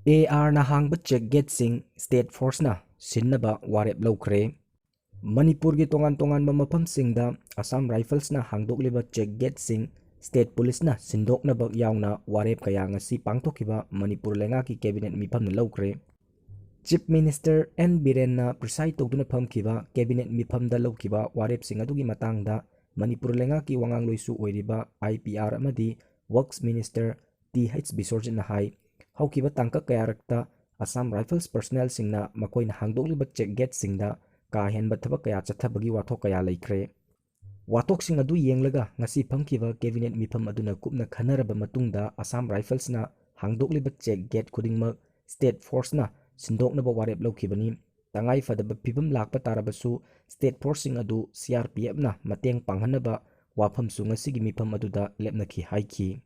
AR na hangba check gate sing state force na sinnaba warep lokre. Manipur gi tongan mafam singda Assam Rifles na hangdokliba check gate sing state police na sindoknaba yauna warep kaya ngasi pangthokiba Manipur lenga ki cabinet mifam na lokre. Chief Minister N Biren na preside togduna phamkiba cabinet mifam da lokkiba warep sing adugi matangda Manipur lenga ki wangang loisu oiriba IPR amadi Works Minister TH Bisorjit na hai haukiba tangka kayarakta Assam Rifles personnel singna makoina hangdokliba check gate singda ka henba thaba kaya chathabagi wathok kaya laikre. Wathok sing adu yenglaga ngasi phamkiba cabinet mifam aduna kupna khanaraba matungda Assam Rifles na hangdokliba check gate khudingmak state force na sindoknaba warep lokibani tangai fadaba phibam lakpa tarabasu state force sing adu CRPF na mateng panghanaba wafam su ngasigi mifam aduda lepnaki haiki.